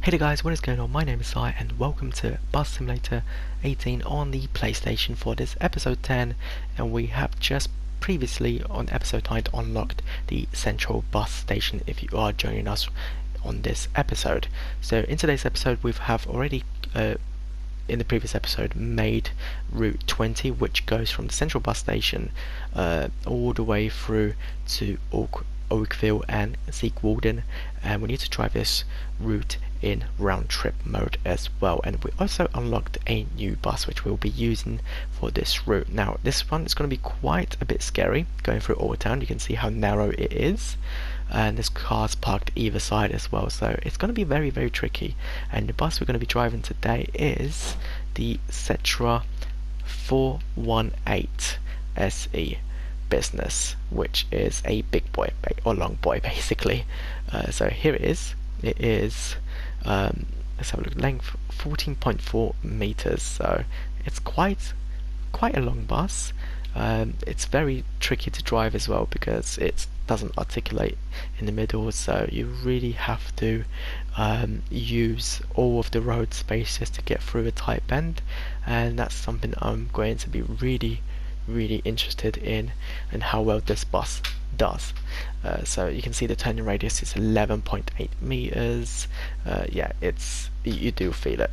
Hey there guys, what is going on? My name is Sai and welcome to Bus Simulator 18 on the PlayStation for this episode 10, and we have just previously on episode 9 unlocked the central bus station if you are joining us on this episode. So in today's episode we have already in the previous episode made Route 20, which goes from the central bus station all the way through to Oakville and Zeekwolden, and we need to drive this route in round trip mode as well. And we also unlocked a new bus which we'll be using for this route. Now this one is going to be quite a bit scary going through Old Town. You can see how narrow it is, and there's cars parked either side as well, so it's going to be very tricky. And the bus we're going to be driving today is the Setra 418 SE Business, which is a big boy or long boy basically. So here it is. It is let's have a look. Length 14.4 meters, so it's quite a long bus. It's very tricky to drive as well because it doesn't articulate in the middle, so you really have to use all of the road spaces to get through a tight bend, and that's something I'm going to be really interested in, and how well this bus does. So you can see the turning radius is 11.8 meters. Yeah, it's you do feel it.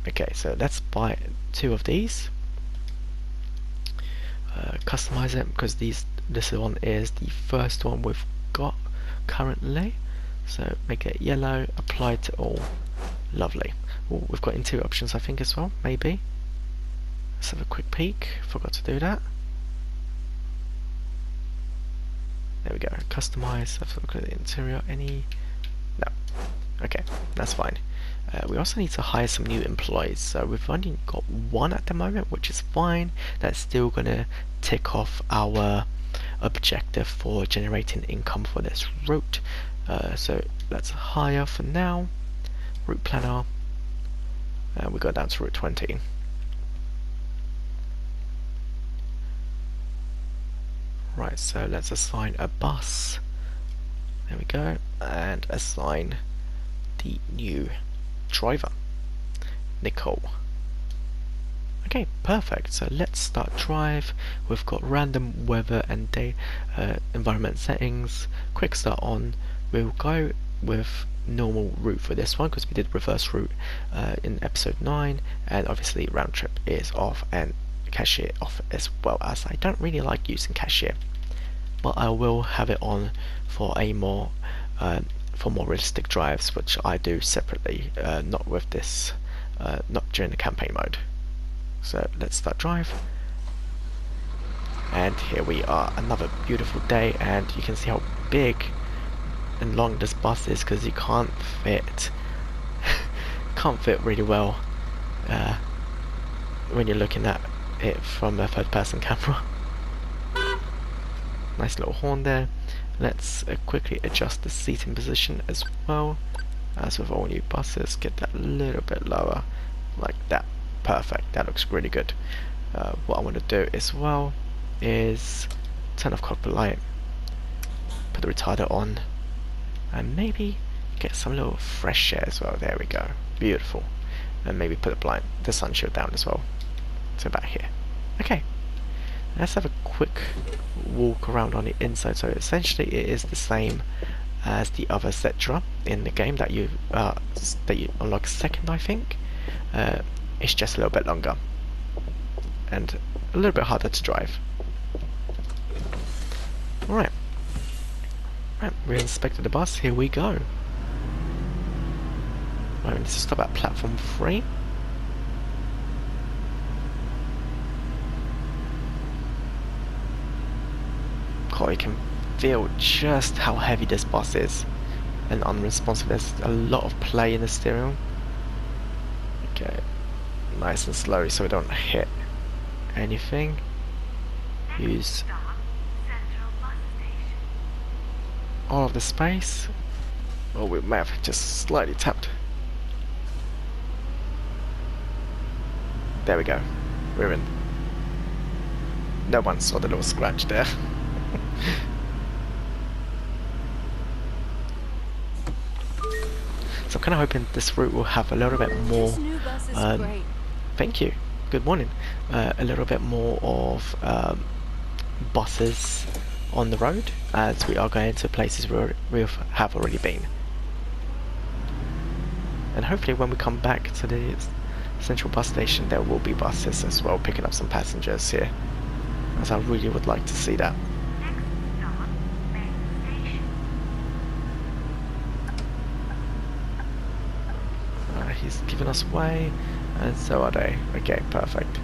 Okay, so let's buy 2 of these. Customize it because this one is the first one we've got currently. So make it yellow, apply to all. Lovely. Ooh, we've got interior options I think as well, maybe. Let's have a quick peek. Forgot to do that. There we go. Customize. Let's look at the interior. Any? No. Okay, that's fine. We also need to hire some new employees. So we've only got 1 at the moment, which is fine. That's still gonna tick off our objective for generating income for this route. So let's hire for now. Route planner. And we go down to Route 20. Right, so let's assign a bus. There we go, and assign the new driver, Nicole. Okay, perfect. So let's start drive. We've got random weather and day environment settings. Quick start on. We'll go with normal route for this one because we did reverse route in episode 9, and obviously round trip is off and cashier off as well, as I don't really like using cashier, but I will have it on for a more realistic drives, which I do separately, not with this, not during the campaign mode. So let's start drive, and here we are, another beautiful day, and you can see how big and long this bus is because you can't fit really well when you're looking at it from a third-person camera. Nice little horn there. Let's quickly adjust the seating position as well, as with all new buses. Get that a little bit lower, like that. Perfect. That looks really good. What I want to do as well is turn off cockpit light, put the retarder on, and maybe get some little fresh air as well. There we go. Beautiful. And maybe put the sun shield down as well. So about here. Okay, let's have a quick walk around on the inside. So essentially it is the same as the other Setra in the game that you unlock second, I think. It's just a little bit longer and a little bit harder to drive. Alright, we inspected the bus, here we go. Right, we need to stop at platform 3. You can feel just how heavy this bus is and unresponsive. There's a lot of play in the steering. Okay, nice and slowly so we don't hit anything. Use all of the space. Oh, we may have just slightly tapped. There we go. We're in. No one saw the little scratch there. So I'm kind of hoping this route will have a little bit more. This new bus is great. Thank you. Good morning. A little bit more of buses on the road, as we are going to places where we have already been. And hopefully when we come back to the central bus station, there will be buses as well picking up some passengers here, as I really would like to see that. He's giving us way, and so are they. Okay, perfect.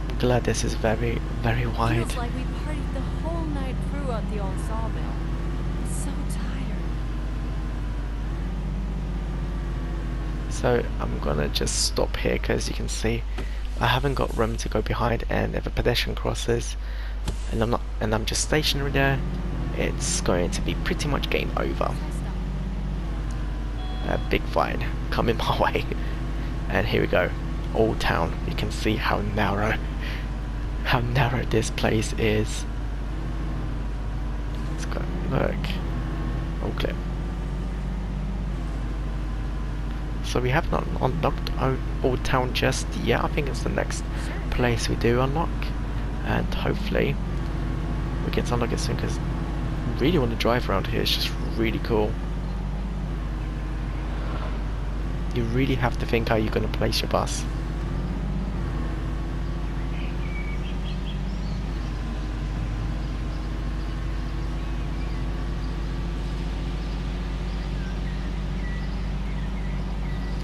I'm glad this is very, very wide. Feels like we partied the whole night through at the old sawmill. I'm so tired. So I'm gonna just stop here because you can see I haven't got room to go behind, and if a pedestrian crosses and I'm just stationary there, it's going to be pretty much game over. A big fine coming my way. And here we go, Old Town. You can see how narrow this place is. Let's go look. All clear. So we have not unlocked Old Town just yet. I think it's the next place we do unlock, and hopefully we get to unlock it soon, because I really want to drive around here. It's just really cool. You really have to think how you're going to place your bus.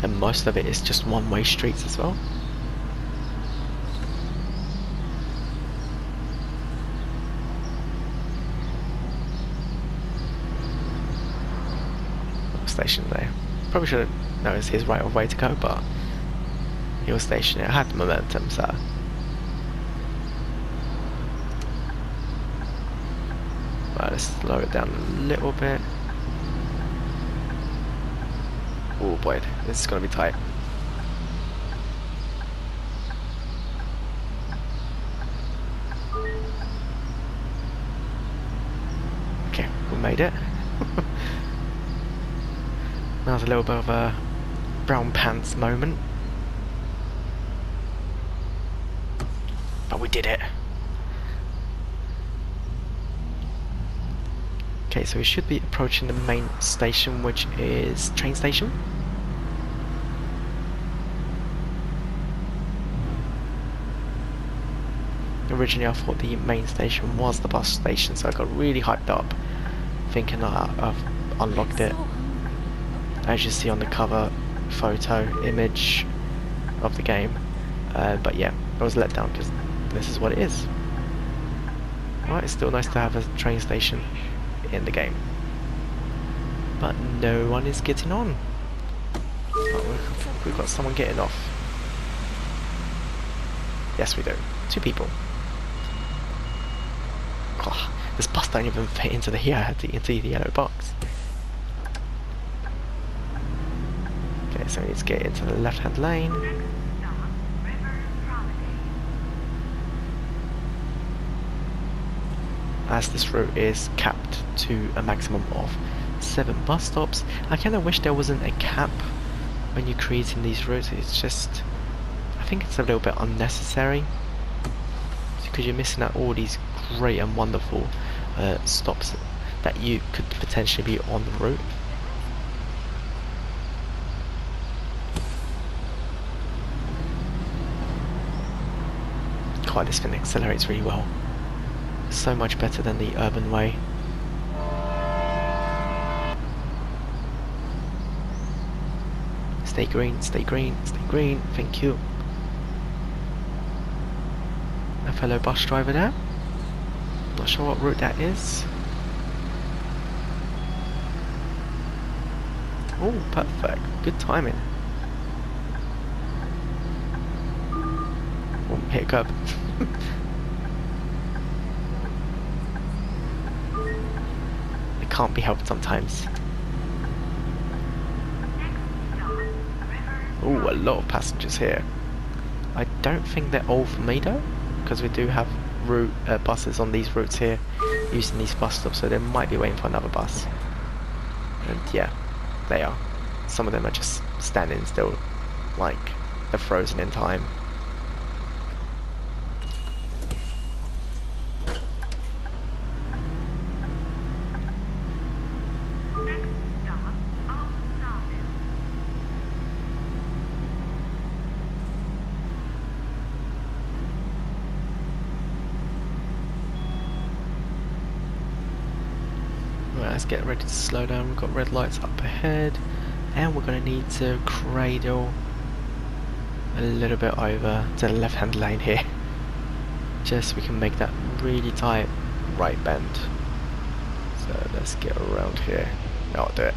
And most of it is just one-way streets as well. Station there. Probably should have known it's his right of way to go, but he was stationary. It had the momentum, so. Right, let's slow it down a little bit. Oh boy, this is gonna be tight. Okay, we made it. That was a little bit of a brown pants moment, but we did it. Okay, so we should be approaching the main station, which is train station. Originally I thought the main station was the bus station, so I got really hyped up thinking that I've unlocked it. As you see on the cover photo image of the game, but yeah, I was let down because this is what it is. Right, it's still nice to have a train station in the game, but no one is getting on. Oh, we've got someone getting off. Yes, we do. 2 people. Oh, this bus don't even fit into the yellow box. Okay, so we need to get into the left-hand lane. As this route is capped to a maximum of 7 bus stops. I kind of wish there wasn't a cap when you're creating these routes. It's just, I think it's a little bit unnecessary, because you're missing out all these great and wonderful stops that you could potentially be on the route. God, this thing accelerates really well. So much better than the urban way. Stay green, stay green, stay green, thank you. A fellow bus driver there. Not sure what route that is. Oh, perfect. Good timing. Oh, hit a curb. It can't be helped sometimes. Oh, a lot of passengers here. I don't think they're all for me though, because we do have buses on these routes here using these bus stops, so they might be waiting for another bus. And yeah, they are. some of them are just standing still, like they're frozen in time. Right, let's get ready to slow down. We've got red lights up ahead, and we're going to need to cradle a little bit over to the left hand lane here, just so we can make that really tight right bend. So let's get around here. No, I'll do it.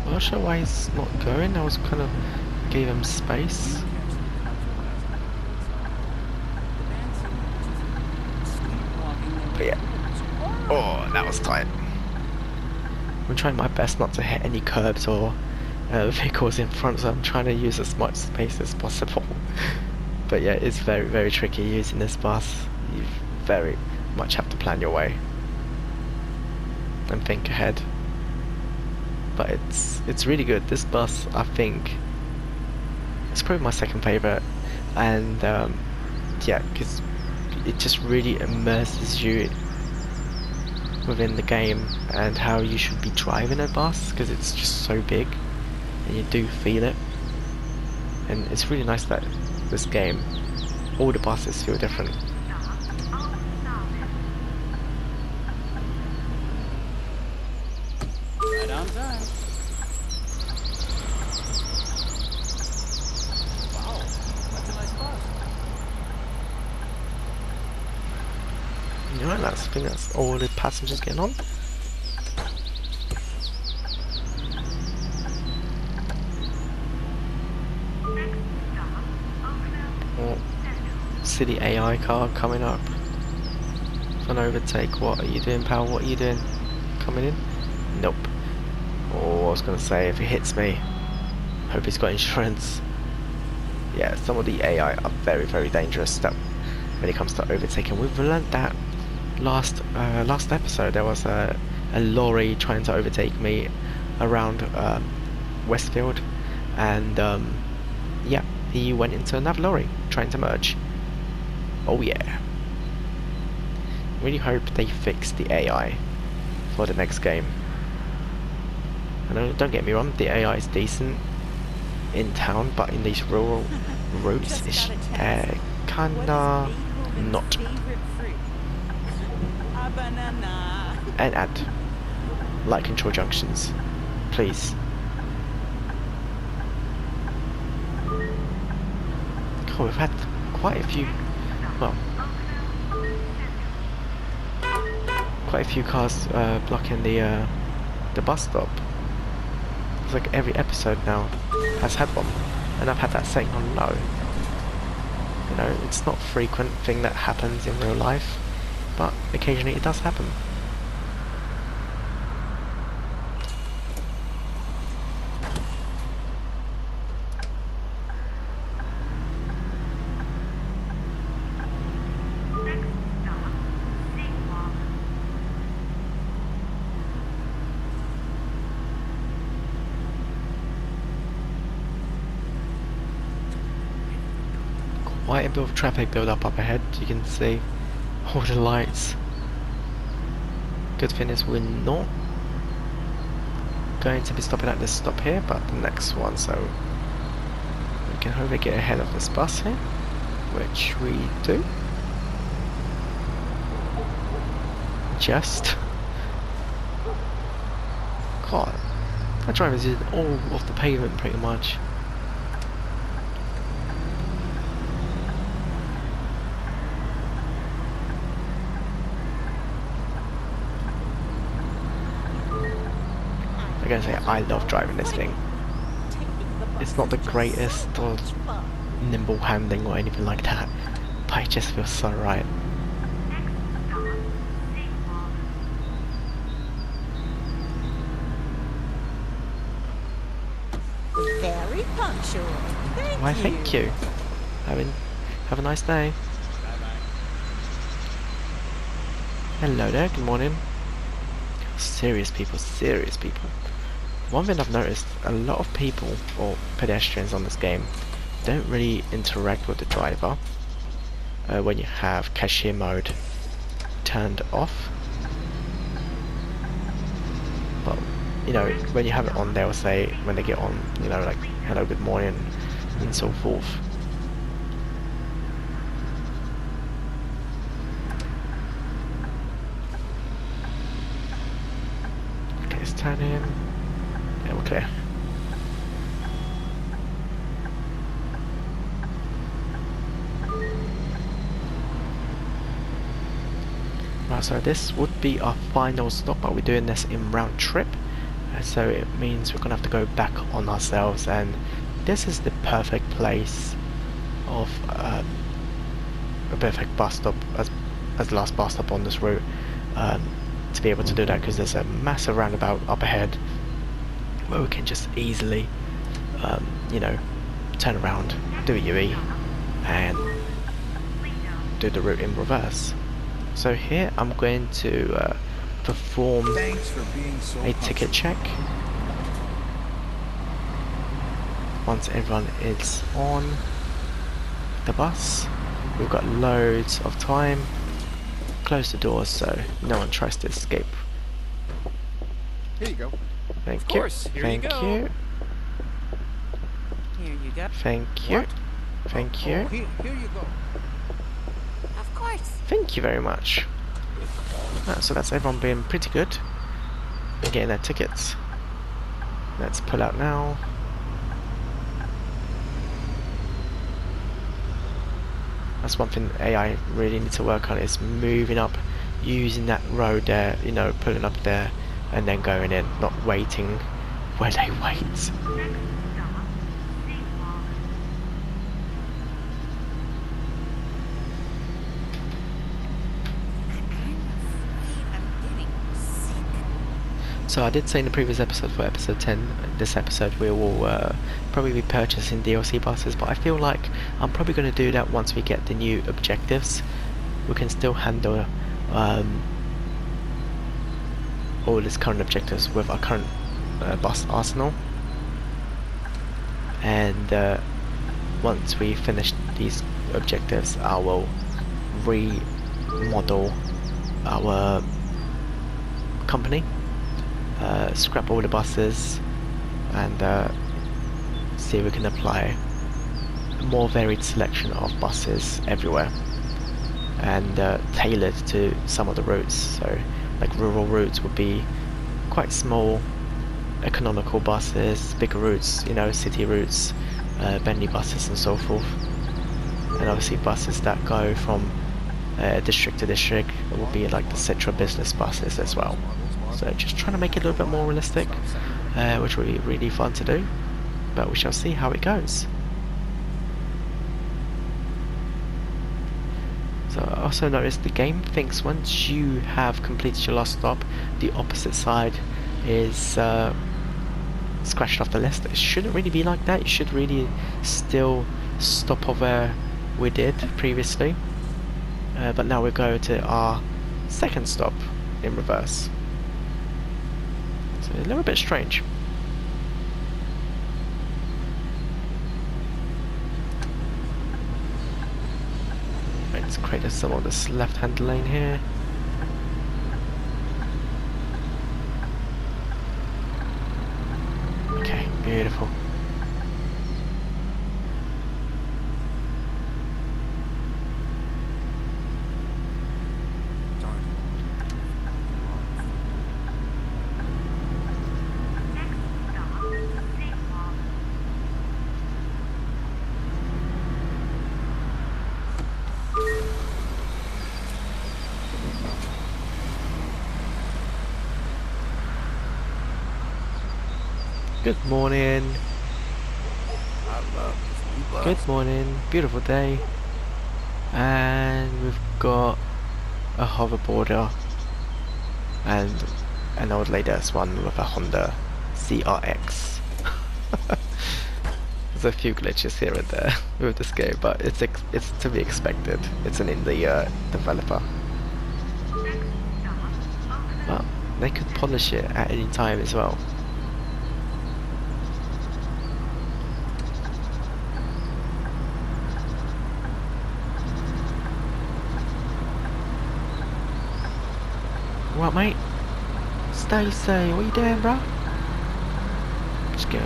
I'm not sure why he's not going. I was kind of gave him space. But yeah. Oh, that was tight. I'm trying my best not to hit any curbs or vehicles in front, so I'm trying to use as much space as possible. But yeah, it's very, very tricky using this bus. You very much have to plan your way and think ahead. But it's really good. This bus, I think, it's probably my second favorite, and yeah, because it just really immerses you within the game and how you should be driving a bus, because it's just so big and you do feel it. And it's really nice that this game, all the buses feel different. Right on time. Wow, that's a nice bus. You know, I think that's all the passengers getting on. Oh, city AI car coming up. An overtake. What are you doing, pal? What are you doing? Coming in? Nope. Oh, I was gonna say, if he hits me, hope he's got insurance. Yeah, some of the AI are very, very dangerous when it comes to overtaking. We've learned that last episode. There was a lorry trying to overtake me around Westfield, and yeah, he went into another lorry trying to merge. Oh yeah. Really hope they fix the AI for the next game. And don't get me wrong, the AI is decent in town, but in these rural routes, it's kinda not. And add light control junctions, please. God, we've had quite a few, well, quite a few cars blocking the bus stop. It's like every episode now has had one, and I've had that setting on low. You know, it's not a frequent thing that happens in real life, but occasionally it does happen. Quite a bit of traffic build up ahead, you can see all the lights. Good thing is we're not going to be stopping at this stop here, but the next one, so we can hopefully get ahead of this bus here, which we do. Just. God, that driver's using all of the pavement pretty much. I'm gonna say I love driving this thing. It's not the greatest or nimble handling or anything like that, but it just feels so right. Very punctual. Why, thank you. I mean, Have a nice day. Bye-bye. Hello there, good morning. Serious people, serious people. One thing I've noticed, a lot of people, or pedestrians on this game, don't really interact with the driver when you have cashier mode turned off. But, you know, when you have it on, they'll say, when they get on, you know, like, hello, good morning, and so forth. Okay, let's turn in. Yeah, we're clear. Right, so this would be our final stop, but we're doing this in round trip. So it means we're gonna have to go back on ourselves, and this is the perfect place of a perfect bus stop as the last bus stop on this route, to be able to do that, because there's a massive roundabout up ahead where we can just easily you know, turn around, do a UE, and do the route in reverse. So here I'm going to perform Thanks for being so a ticket check. Once everyone is on the bus, we've got loads of time. Close the doors so no one tries to escape. Here you go. Thank Of you. course, here you Thank go. you. Here you go. Thank you. What? Thank Oh, you. here you go. Of course. Thank you very much. So that's everyone being pretty good and getting their tickets. Let's pull out now. That's one thing AI really need to work on, is moving up, using that road there, you know, pulling up there and then going in, not waiting where they wait. So I did say in the previous episode, for episode 10, this episode we will probably be purchasing DLC buses, but I feel like I'm probably going to do that once we get the new objectives. We can still handle all these current objectives with our current bus arsenal, and once we finish these objectives I will remodel our company, scrap all the buses, and see if we can apply a more varied selection of buses everywhere, and tailored to some of the routes. So like rural routes would be quite small economical buses, bigger routes, you know, city routes, bendy buses and so forth, and obviously buses that go from district to district will be like the Citra business buses as well. So just trying to make it a little bit more realistic, which will be really fun to do, but we shall see how it goes. So I also noticed the game thinks once you have completed your last stop, the opposite side is scratched off the list. It shouldn't really be like that. You should really still stop of where we did previously, but now we go to our second stop in reverse. So a little bit strange. Let's create some of this left-hand lane here. Okay, beautiful. Good morning. Good morning. Beautiful day. And we've got a hoverboarder and an old lady as one with a Honda CRX. There's a few glitches here and there with this game, but it's to be expected. It's an indie developer. But they could polish it at any time as well. What, mate? Stacy, what you doing, bro? Just go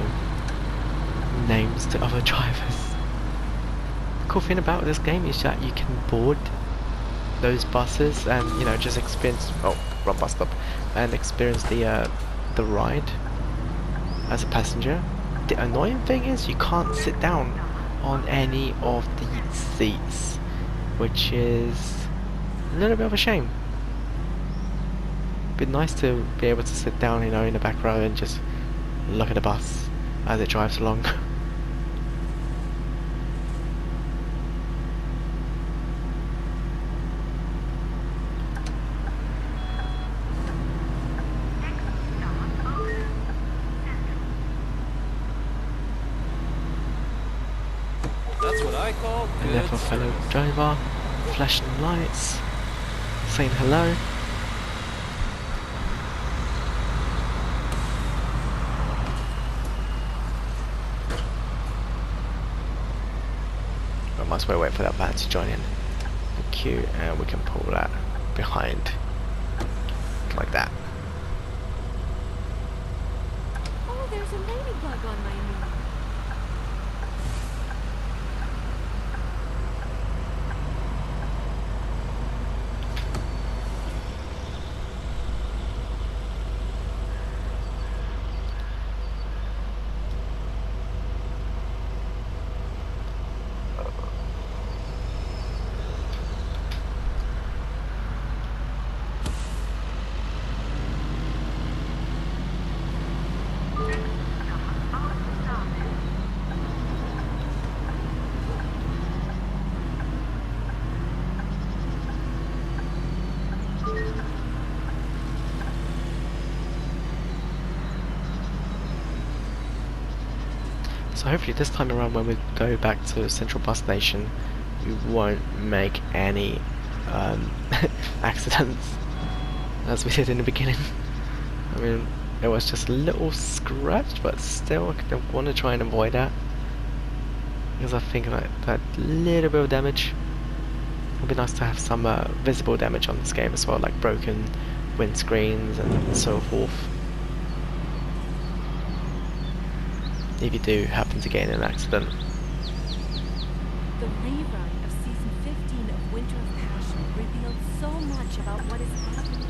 names to other drivers. The cool thing about this game is that you can board those buses and, you know, just experience, oh, wrong bus stop, and experience the ride as a passenger. The annoying thing is you can't sit down on any of the seats, which is a little bit of a shame. It'd be nice to be able to sit down, you know, in the back row and just look at the bus as it drives along. That's what I call And good therefore fellow service. driver, flashing lights, saying hello. I must wait for that van to join in the queue, and we can pull that behind like that. Oh, there's a ladybug on my knee. So hopefully this time around when we go back to Central Bus Station, we won't make any accidents as we did in the beginning. I mean, it was just a little scratch, but still I want to try and avoid that, because I think like that little bit of damage would be nice to have some visible damage on this game as well, like broken windscreens and so forth. If you do happen to get in an accident. The rerun of season 15 of Winter of Passion revealed so much about what is happening.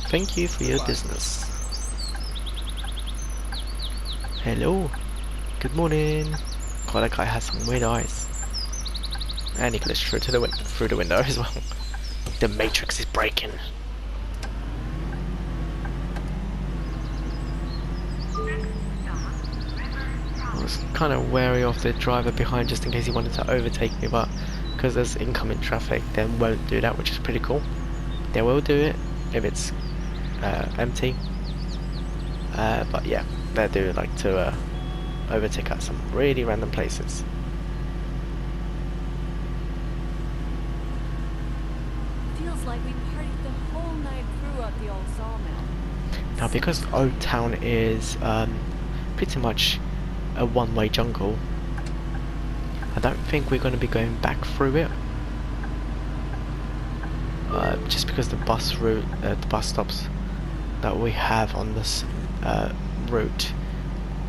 Thank you for your business. Hello. Good morning. God, that guy has some weird eyes. And he glitched through the window as well. The Matrix is breaking. I was kind of wary of the driver behind just in case he wanted to overtake me, but because there's incoming traffic, they won't do that, which is pretty cool. They will do it if it's empty. But yeah, they do like to overtake at some really random places. Feels like we partied the whole night through at the old sawmill. Now, because Old Town is pretty much a one-way jungle, I don't think we're going to be going back through it. Just because the bus route, the bus stops that we have on this route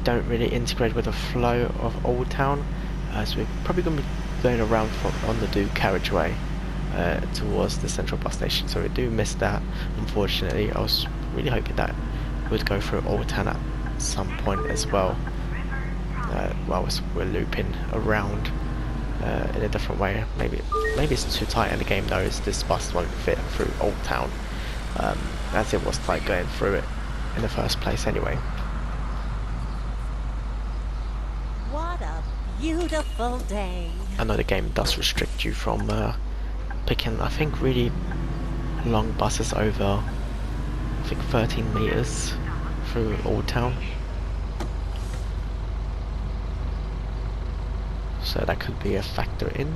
don't really integrate with the flow of Old Town, so we're probably going to be going around on the Duke carriageway towards the Central Bus Station, so we do miss that, unfortunately. I was really hoping that we'd go through Old Town at some point as well, while we're looping around in a different way. Maybe it's too tight and the game knows this bus won't fit through Old Town, as it was tight going through it in the first place anyway. What a beautiful day. I know the game does restrict you from picking, I think, really long buses over, I think, 13 meters through Old Town. So that could be a factor in.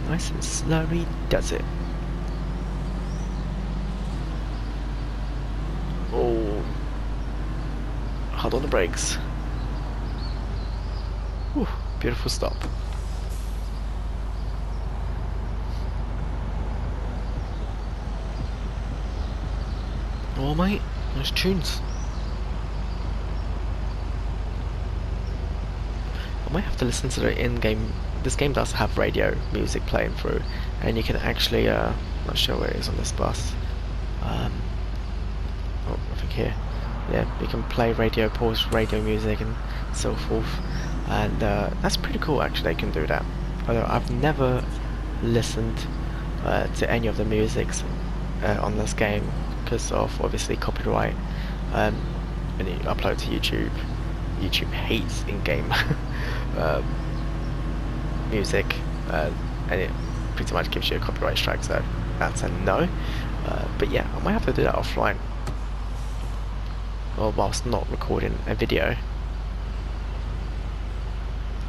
Nice and slowly does it. Oh, hard on the brakes. Whew, beautiful stop. Oh mate, nice tunes. I might have to listen to the in-game. This game does have radio music playing through, and you can actually, not sure where it is on this bus. Oh, I think here. Yeah, you can play radio, pause radio music and so forth, and that's pretty cool actually, they can do that. Although I've never listened to any of the musics on this game because of obviously copyright. When you upload to YouTube, YouTube hates in-game music, and it pretty much gives you a copyright strike, so that's a no. But yeah, I might have to do that offline, or whilst not recording a video.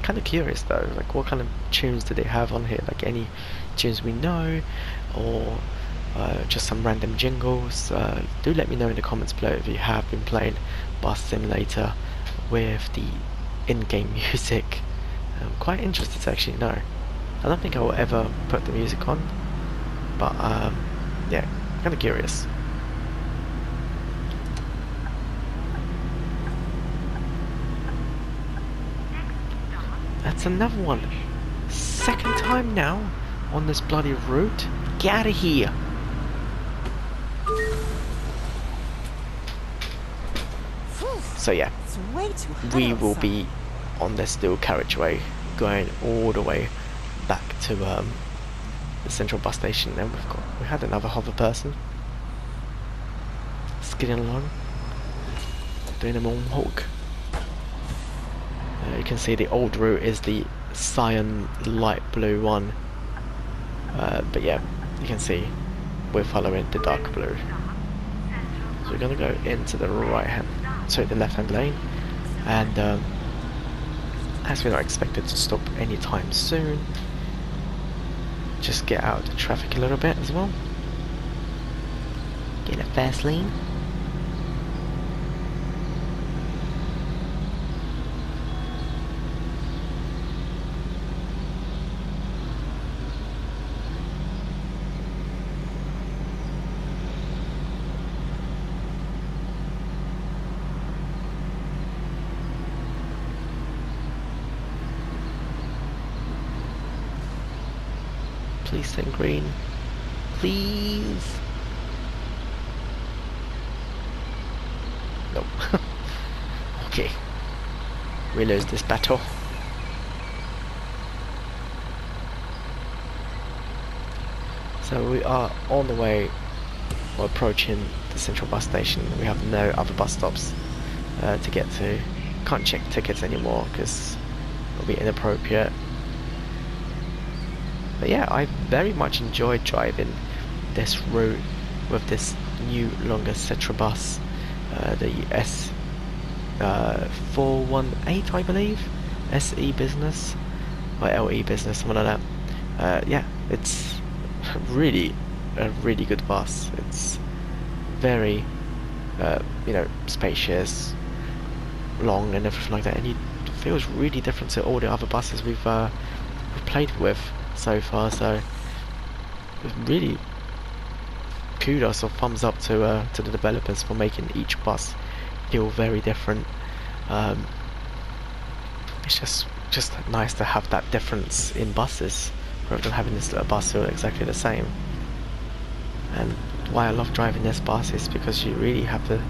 Kind of curious though, like what kind of tunes do they have on here? Like any tunes we know, or just some random jingles. Do let me know in the comments below if you have been playing Bus Simulator with the in-game music. I'm quite interested to actually know. I don't think I will ever put the music on, but yeah, kind of curious. That's another one. Second time now on this bloody route. Get out of here. So yeah, It's way too hot we will outside. be on this dual carriageway going all the way back to the central bus station. And we had another hover person skidding along, doing a moonwalk. You can see the old route is the cyan light blue one, but yeah, you can see we're following the dark blue. So we're gonna go into the the left hand lane, and as we're not expected to stop anytime soon, just get out of the traffic a little bit as well. Get in a fast lane. Please stay green. Please. Nope. Okay. We lose this battle. So we are on the way, or approaching the central bus station. We have no other bus stops to get to. Can't check tickets anymore because it'll be inappropriate. But yeah, I very much enjoyed driving this route with this new longer Cetra bus, the S418 I believe, SE Business, or LE Business, something like that. Yeah, it's really a really good bus. It's very, you know, spacious, long and everything like that, and it feels really different to all the other buses we've played with so far. So really kudos or thumbs up to the developers for making each bus feel very different. It's just nice to have that difference in buses rather than having this little bus feel exactly the same. And why I love driving this bus is because you really have to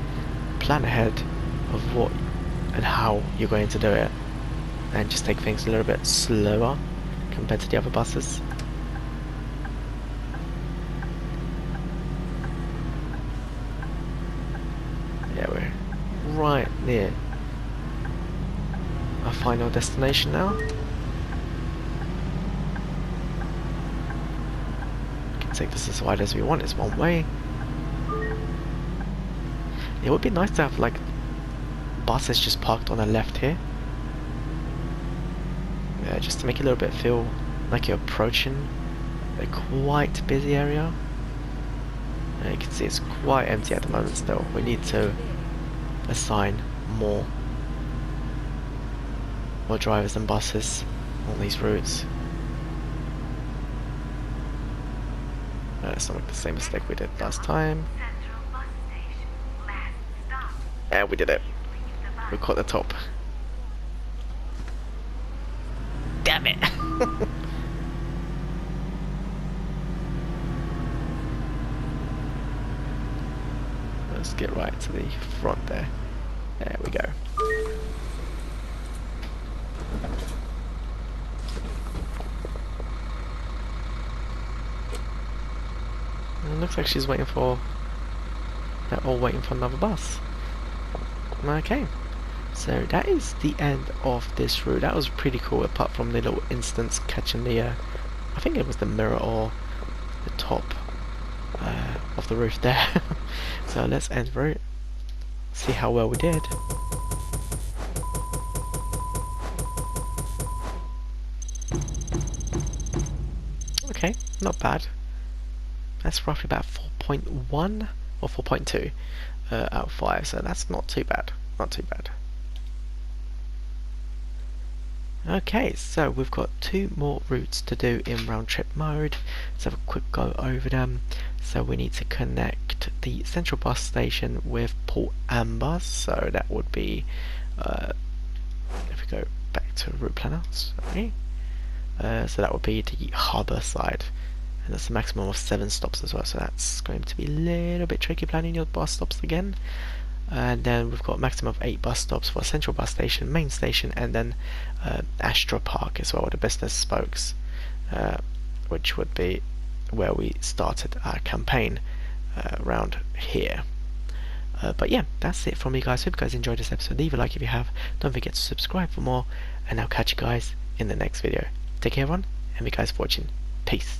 plan ahead of what and how you're going to do it, and just take things a little bit slower compared to the other buses. Yeah, we're right near our final destination now. We can take this as wide as we want, it's one way. It would be nice to have like buses just parked on the left here. Yeah, just to make it a little bit feel like you're approaching a quite busy area. You can see it's quite empty at the moment still. We need to assign more drivers and buses on these routes. Let's not make the same mistake we did last time. Yeah, we did it. We caught the top. Damn it! Let's get right to the front there. There we go. It looks like she's waiting for... They're all waiting for another bus. Okay. So that is the end of this route. That was pretty cool, apart from the little instance catching the, I think it was the mirror or the top of the roof there. So let's end the route, see how well we did. Okay, not bad. That's roughly about 4.1 or 4.2 out of 5, so that's not too bad. Not too bad. Okay, so we've got 2 more routes to do in round trip mode. Let's have a quick go over them. So we need to connect the central bus station with Port Amber. So that would be, if we go back to route planner, sorry. So that would be the harbour side. And that's a maximum of 7 stops as well. So that's going to be a little bit tricky planning your bus stops again. And then we've got a maximum of 8 bus stops for Central Bus Station, Main Station, and then Astra Park as well, the business spokes, which would be where we started our campaign around here. But yeah, that's it from me, guys. Hope you guys enjoyed this episode. Leave a like if you have. Don't forget to subscribe for more, and I'll catch you guys in the next video. Take care, everyone, and thank you guys for watching. Peace.